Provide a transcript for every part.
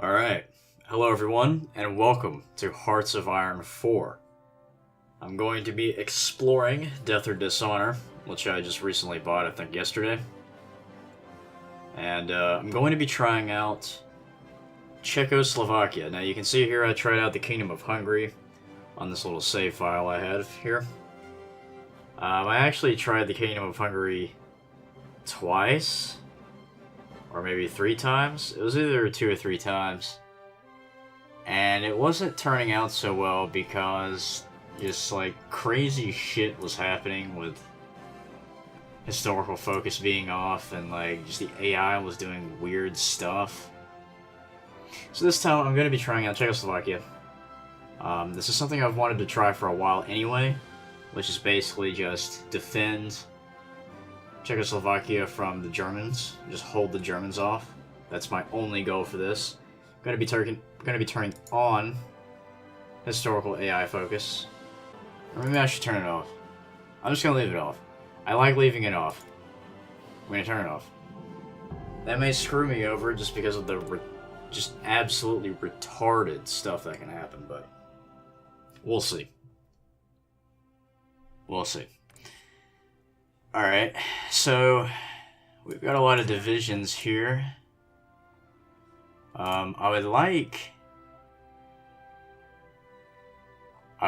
Alright, hello everyone, and welcome to Hearts of Iron 4. I'm going to be exploring Death or Dishonor, which I just recently bought, I think yesterday. And I'm going to be trying out Czechoslovakia. Now you can see here I tried out the Kingdom of Hungary on this little save file I have here. I actually tried the Kingdom of Hungary twice, or maybe 3 times. It was either 2 or 3 times. And it wasn't turning out so well because just like crazy shit was happening with historical focus being off and like just the AI was doing weird stuff. So this time I'm going to be trying out Czechoslovakia. This is something I've wanted to try for a while anyway, which is basically just defend Czechoslovakia from the Germans. Just hold the Germans off. That's my only goal for this. I'm going to be turning on historical AI focus. Or maybe I should turn it off. I'm just going to leave it off. I like leaving it off. I'm going to turn it off. That may screw me over just because of the just absolutely retarded stuff that can happen, but we'll see. We'll see. Alright, so we've got a lot of divisions here. I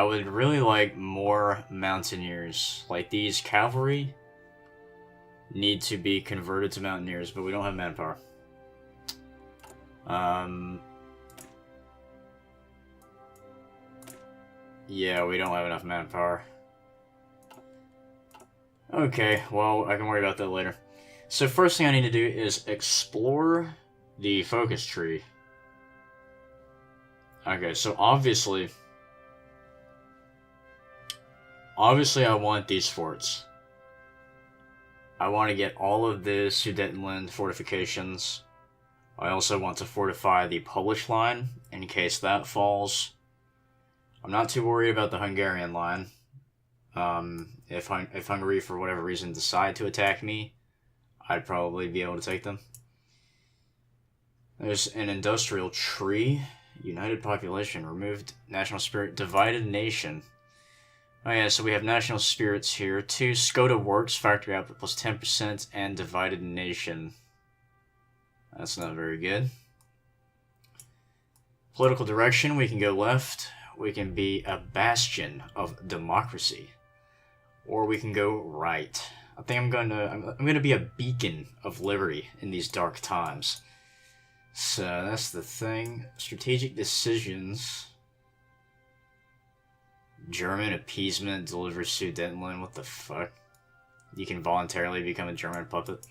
would really like more mountaineers. Like these cavalry need to be converted to mountaineers, but we don't have manpower. Yeah, we don't have enough manpower. Okay, well, I can worry about that later. So first thing I need to do is explore the focus tree. Okay, so obviously I want these forts. I want to get all of the Sudetenland fortifications. I also want to fortify the Polish line in case that falls. I'm not too worried about the Hungarian line. If Hungary, for whatever reason, decide to attack me, I'd probably be able to take them. There's an industrial tree. United population. Removed national spirit. Divided nation. Oh yeah, so we have national spirits here. 2 Skoda works. Factory output plus 10%. And divided nation. That's not very good. Political direction. We can go left. We can be a bastion of democracy. Or we can go right. I think I'm gonna be a beacon of liberty in these dark times. So that's the thing. Strategic decisions. German appeasement delivers Sudetenland. What the fuck? You can voluntarily become a German puppet.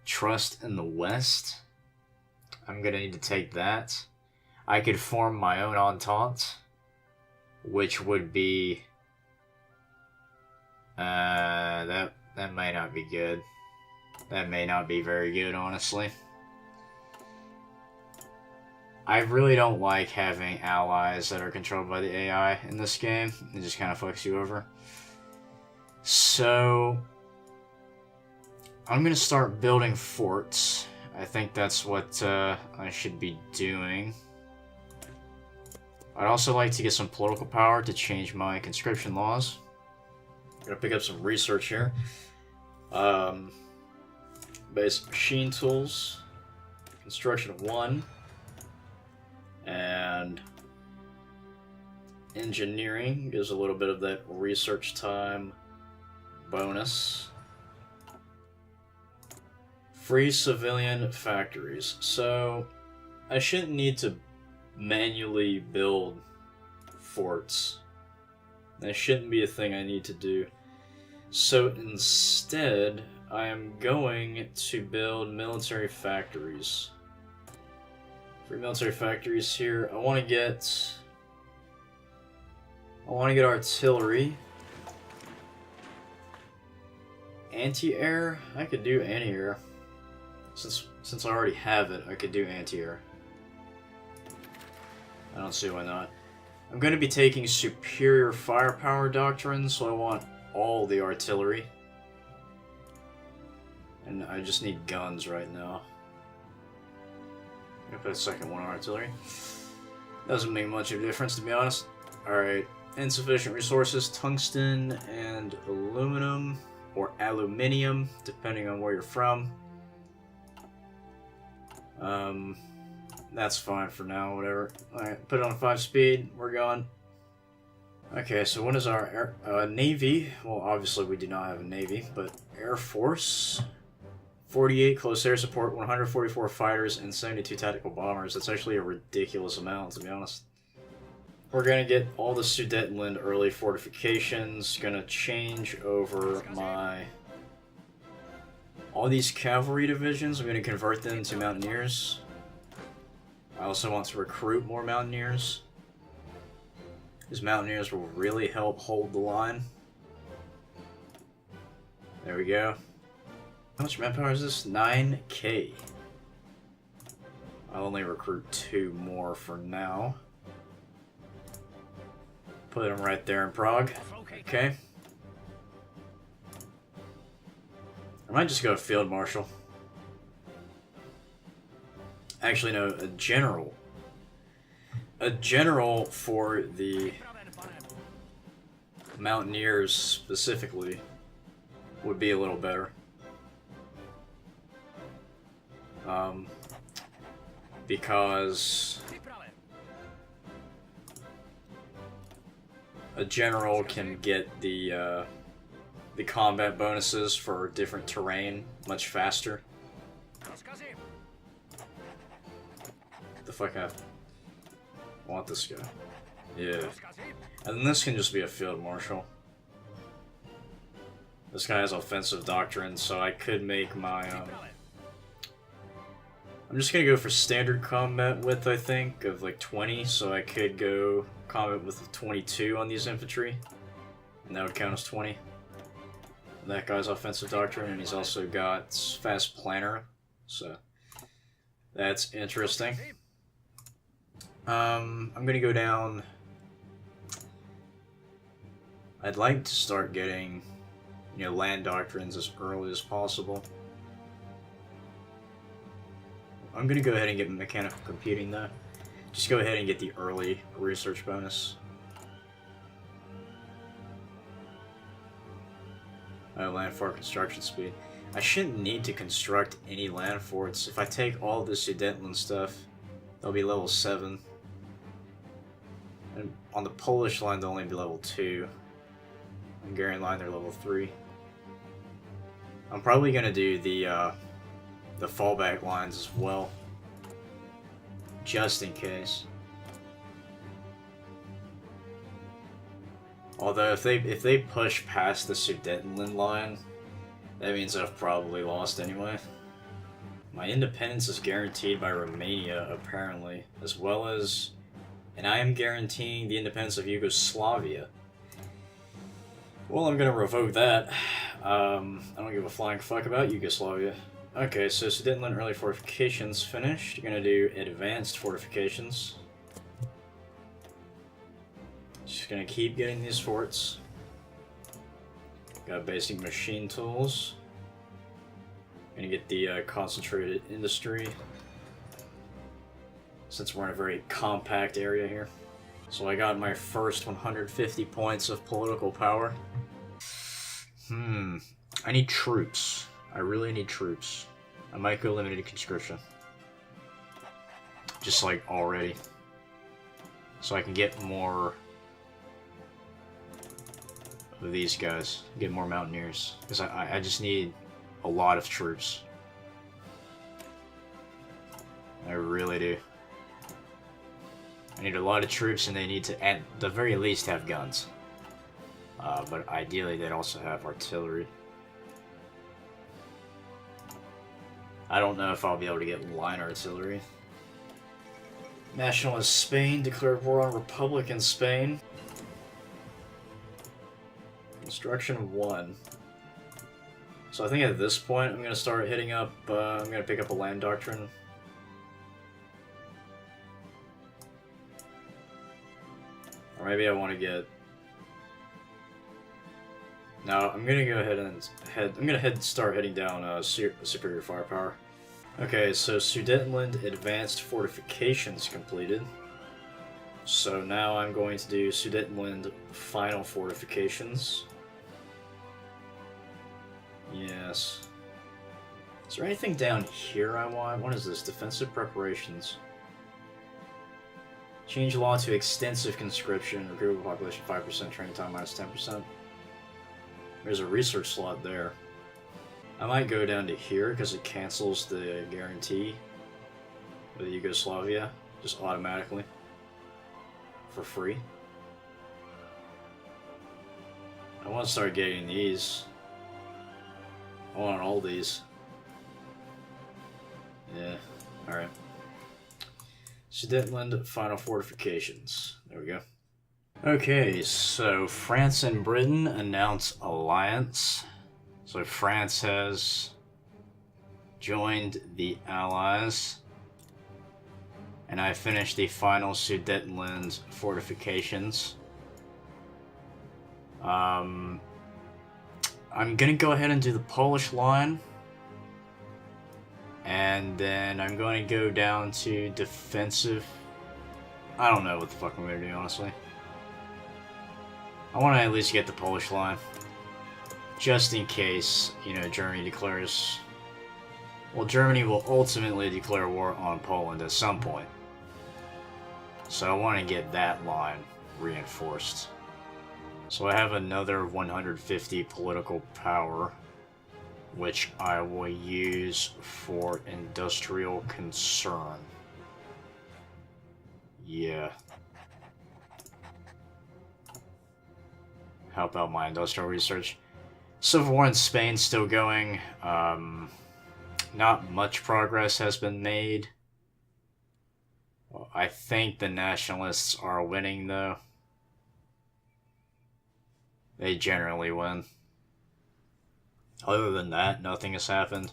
Trust in the West. I'm gonna need to take that. I could form my own entente, which would be that may not be good. That may not be very good, honestly. I really don't like having allies that are controlled by the AI in this game. It just kind of fucks you over. So I'm going to start building forts. I think that's what I should be doing. I'd also like to get some political power to change my conscription laws. I'm going to pick up some research here. Basic machine tools. Construction of 1. And engineering gives a little bit of that research time bonus. Free civilian factories. So I shouldn't need to manually build forts. That shouldn't be a thing I need to do. So instead, I am going to build military factories. Free military factories here. I want to get artillery. Anti-air? I could do anti-air. Since I already have it, I could do anti-air. I don't see why not. I'm going to be taking superior firepower doctrine, so I want all the artillery. And I just need guns right now. gonna put a second one on artillery. Doesn't make much of a difference, to be honest. Alright, insufficient resources, tungsten and aluminum, or aluminium, depending on where you're from. That's fine for now, whatever. Alright, put it on 5 speed, we're going. Okay, so what is our Navy? Well, obviously we do not have a Navy, but Air Force. 48 close air support, 144 fighters, and 72 tactical bombers. That's actually a ridiculous amount, to be honest. We're gonna get all the Sudetenland early fortifications. Gonna change over all these cavalry divisions. I'm gonna convert them to mountaineers. I also want to recruit more mountaineers. These mountaineers will really help hold the line. There we go. How much manpower is this? 9K. I'll only recruit 2 more for now. Put them right there in Prague. Okay. I might just go Field Marshal. Actually, no, a general. A general for the Mountaineers specifically would be a little better. Because a general can get the combat bonuses for different terrain much faster. What the fuck I want this guy? Yeah. And then this can just be a field marshal. This guy has offensive doctrine, so I could make my I'm just gonna go for standard combat width, I think, of like 20, so I could go combat width of 22 on these infantry, and that would count as 20. And that guy's offensive doctrine, and he's also got fast planner, so that's interesting. I'm gonna go down. I'd like to start getting, land doctrines as early as possible. I'm gonna go ahead and get mechanical computing though. Just go ahead and get the early research bonus. Land fort construction speed. I shouldn't need to construct any land forts. If I take all the Sudetenland stuff, they'll be level 7. And on the Polish line, they'll only be level 2. Hungarian line, they're level 3. I'm probably gonna do the fallback lines as well, just in case. Although if they push past the Sudetenland line, that means I've probably lost anyway. My independence is guaranteed by Romania, apparently, as well as, and I am guaranteeing the independence of Yugoslavia. Well, I'm gonna revoke that. I don't give a flying fuck about Yugoslavia. Okay, so Sudetenland early fortifications finished. You're gonna do advanced fortifications. Just gonna keep getting these forts. Got basic machine tools. Gonna get the concentrated industry, since we're in a very compact area here. So I got my first 150 points of political power. I need troops. I really need troops. I might go limited conscription. Just like already. So I can get more of these guys. Get more mountaineers. Because I just need a lot of troops. I really do. I need a lot of troops, and they need to, at the very least, have guns. But ideally, they'd also have artillery. I don't know if I'll be able to get line artillery. Nationalist Spain declared war on Republican Spain. Construction 1. So I think at this point, I'm going to start hitting up, I'm going to pick up a land doctrine. Or maybe I want to get... No, I'm going to go ahead and start heading down superior firepower. Okay, so Sudetenland Advanced Fortifications completed. So now I'm going to do Sudetenland Final Fortifications. Yes. Is there anything down here I want? What is this? Defensive Preparations. Change law to extensive conscription. Recruitable population 5%, training time minus 10%. There's a research slot there. I might go down to here because it cancels the guarantee with Yugoslavia just automatically for free. I want to start getting these. I want all these. Yeah, alright. Sudetenland Final Fortifications. There we go. Okay, so France and Britain announce alliance. So France has joined the Allies. And I finished the final Sudetenland fortifications. I'm gonna go ahead and do the Polish line. And then I'm going to go down to defensive. I don't know what the fuck I'm going to do, honestly. I want to at least get the Polish line. Just in case, you know, Germany declares... Well, Germany will ultimately declare war on Poland at some point. So I want to get that line reinforced. So I have another 150 political power, which I will use for industrial concern. Yeah. Help out my industrial research. Civil War in Spain still going. Not much progress has been made. Well, I think the nationalists are winning, though. They generally win. Other than that, nothing has happened.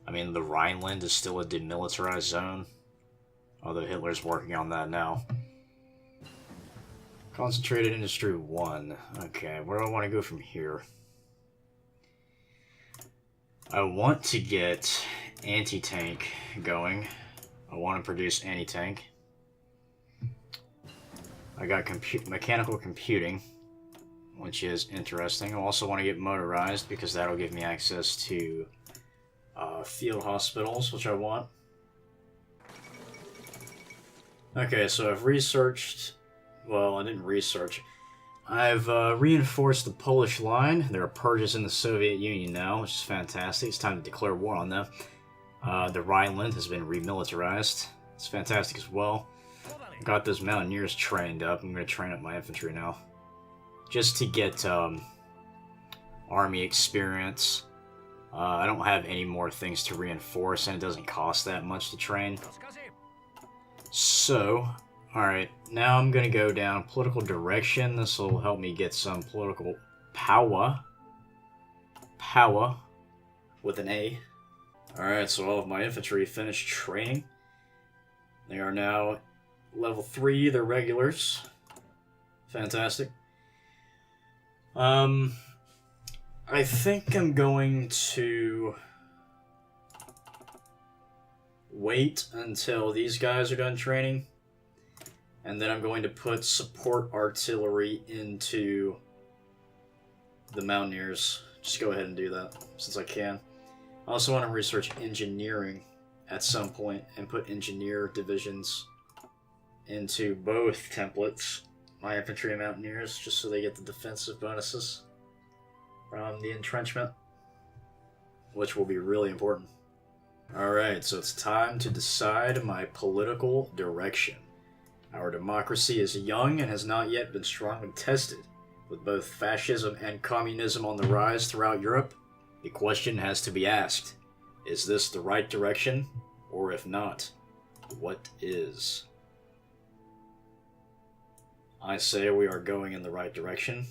I mean, the Rhineland is still a demilitarized zone. Although Hitler's working on that now. Concentrated Industry 1. Okay, where do I want to go from here? I want to get anti-tank going. I want to produce anti-tank. I got mechanical computing, which is interesting. I also want to get motorized because that'll give me access to field hospitals, which I want. Okay, so I've researched... Well, I didn't research. I've reinforced the Polish line. There are purges in the Soviet Union now, which is fantastic. It's time to declare war on them. The Rhineland has been remilitarized. It's fantastic as well. Got those Mountaineers trained up. I'm going to train up my infantry now. Just to get army experience. I don't have any more things to reinforce, and it doesn't cost that much to train. So, alright, now I'm going to go down political direction. This will help me get some political power. Power with an A. Alright, so all of my infantry finished training. They are now level 3, they're regulars. Fantastic. I think I'm going to wait until these guys are done training, and then I'm going to put support artillery into the Mountaineers. Just go ahead and do that, since I can. I also want to research engineering at some point and put engineer divisions into both templates, my infantry and Mountaineers, just so they get the defensive bonuses from the entrenchment, which will be really important. Alright, so it's time to decide my political direction. Our democracy is young and has not yet been strongly tested. With both fascism and communism on the rise throughout Europe, the question has to be asked, is this the right direction? Or if not, what is? I say we are going in the right direction,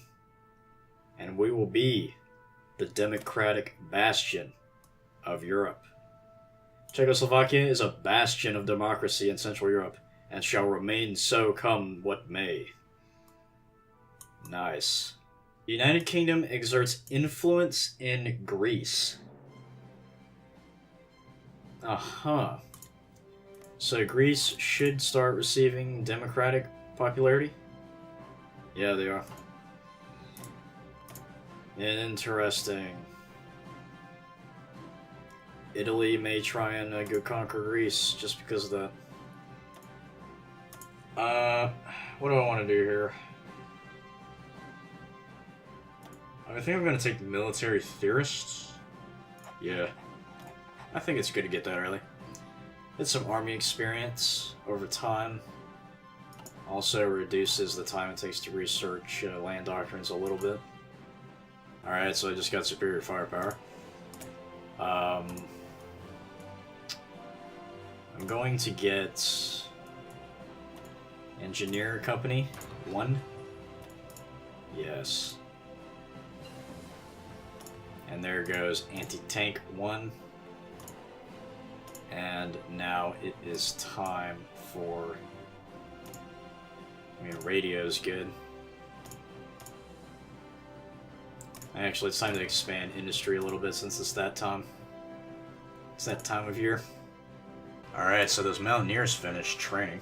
and we will be the democratic bastion of Europe. Czechoslovakia is a bastion of democracy in Central Europe, and shall remain so come what may. Nice. The United Kingdom exerts influence in Greece. Uh-huh. So Greece should start receiving democratic popularity? Yeah, they are. Interesting. Italy may try and go conquer Greece just because of that. What do I want to do here? I think I'm going to take the military theorists. Yeah. I think it's good to get that early. Get some army experience over time. Also reduces the time it takes to research land doctrines a little bit. Alright, so I just got superior firepower. I'm going to get Engineer Company 1. Yes. And there goes Anti-Tank 1. And now it is time for... I mean, radio's good. Actually, it's time to expand industry a little bit since it's that time. It's that time of year. Alright, so those Mountaineers finished training.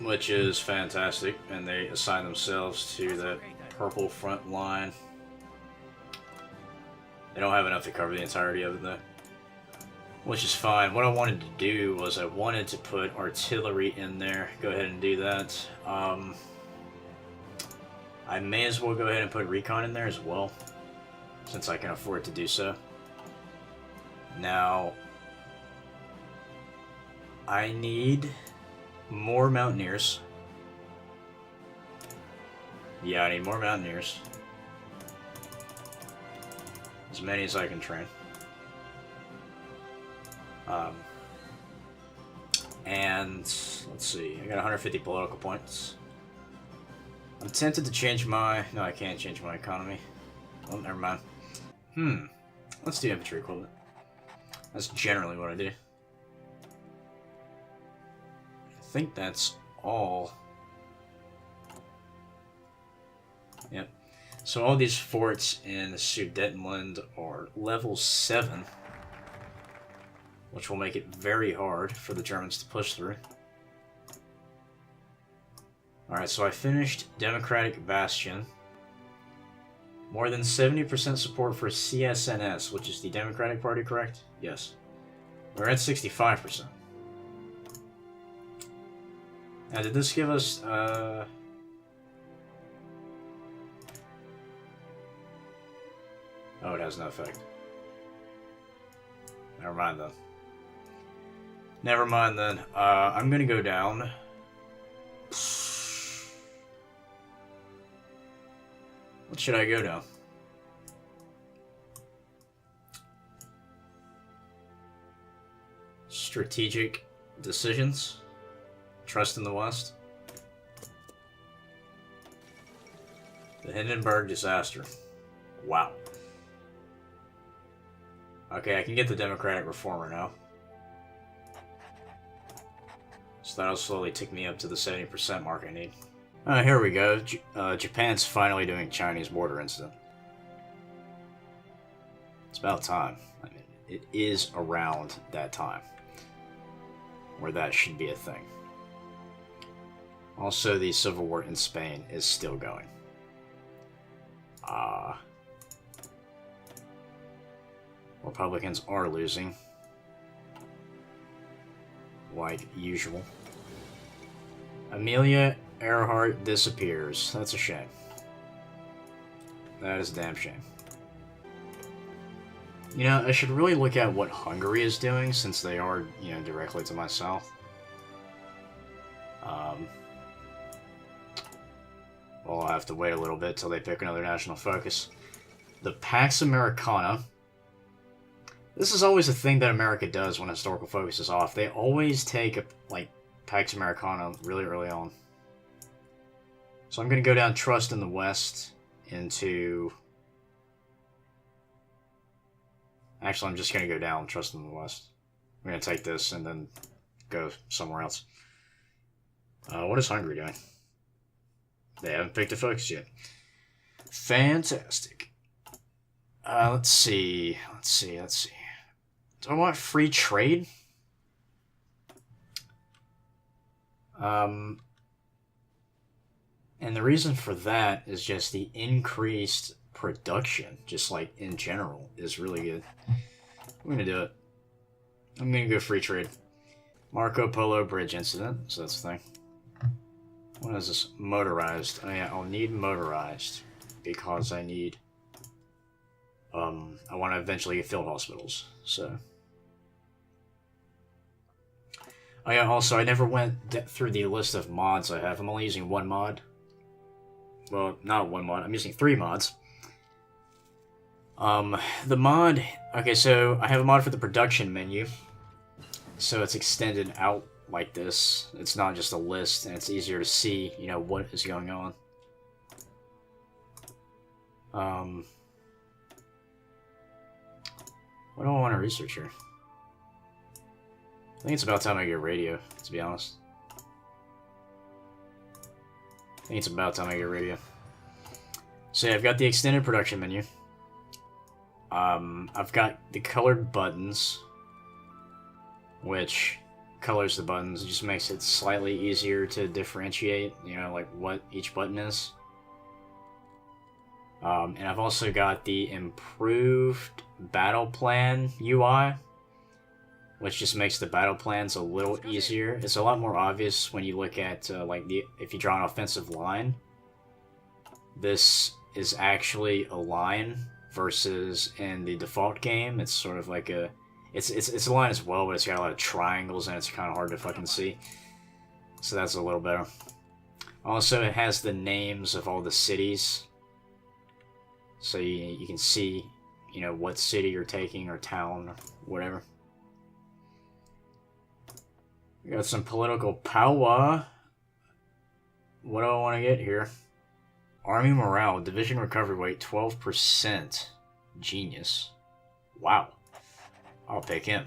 Which is fantastic, and they assign themselves to the purple front line. They don't have enough to cover the entirety of it, though. Which is fine. What I wanted to do was I wanted to put artillery in there. Go ahead and do that. I may as well go ahead and put recon in there as well, since I can afford to do so. Now, I need more Mountaineers. Yeah, I need more Mountaineers. As many as I can train. And let's see, I got 150 political points. I'm tempted to change my... No, I can't change my economy. Oh, never mind. Let's do infantry equivalent. That's generally what I do. I think that's all. Yep. So all these forts in Sudetenland are level 7. Which will make it very hard for the Germans to push through. Alright, so I finished Democratic Bastion. More than 70% support for CSNS, which is the Democratic Party, correct? Yes. We're at 65%. Now, did this give us, Oh, it has no effect. Never mind, then. Never mind, then. I'm gonna go down. What should I go down? Strategic decisions. Trust in the West. The Hindenburg disaster. Wow. Okay, I can get the Democratic Reformer now. So that'll slowly tick me up to the 70% mark I need. Here we go. Japan's finally doing Chinese border incident. It's about time. I mean, it is around that time where that should be a thing. Also, the civil war in Spain is still going. Republicans are losing, like usual. Amelia Earhart disappears. That's a shame. That is a damn shame. You know, I should really look at what Hungary is doing, since they are, you know, directly to my south. Well, I'll have to wait a little bit till they pick another national focus. The Pax Americana. This is always a thing that America does when historical focus is off. They always take, like, Pax Americana really early on. So I'm going to go down Trust in the West into... Actually, I'm just going to go down Trust in the West. I'm going to take this and then go somewhere else. What is Hungary doing? They haven't picked a focus yet. Fantastic. Let's see. Do I want free trade? And the reason for that is just the increased production, just like in general, is really good. I'm gonna do it. I'm gonna go free trade. Marco Polo Bridge incident, so that's the thing. What is this? Motorized. Oh yeah, I'll need motorized because I need. I want to eventually get field hospitals, so. Oh yeah, also I never went through the list of mods I have. I'm only using one mod. Well, not one mod. I'm using 3 mods. The mod... Okay, so I have a mod for the production menu. So it's extended out like this. It's not just a list, and it's easier to see, you know, what is going on. What do I want to research here? I think it's about time I get radio, to be honest. I think it's about time I get radio. So yeah, I've got the extended production menu. I've got the colored buttons, which colors the buttons. It just makes it slightly easier to differentiate, you know, like what each button is. And I've also got the improved battle plan UI, which just makes the battle plans a little easier. It's a lot more obvious when you look at, if you draw an offensive line. This is actually a line versus in the default game, it's sort of like a... It's a line as well, but it's got a lot of triangles and it's kind of hard to fucking see. So that's a little better. Also, it has the names of all the cities. So you can see, you know, what city you're taking or town or whatever. We got some political power. What do I want to get here? Army morale, division recovery rate, 12%. Genius. Wow. I'll pick him.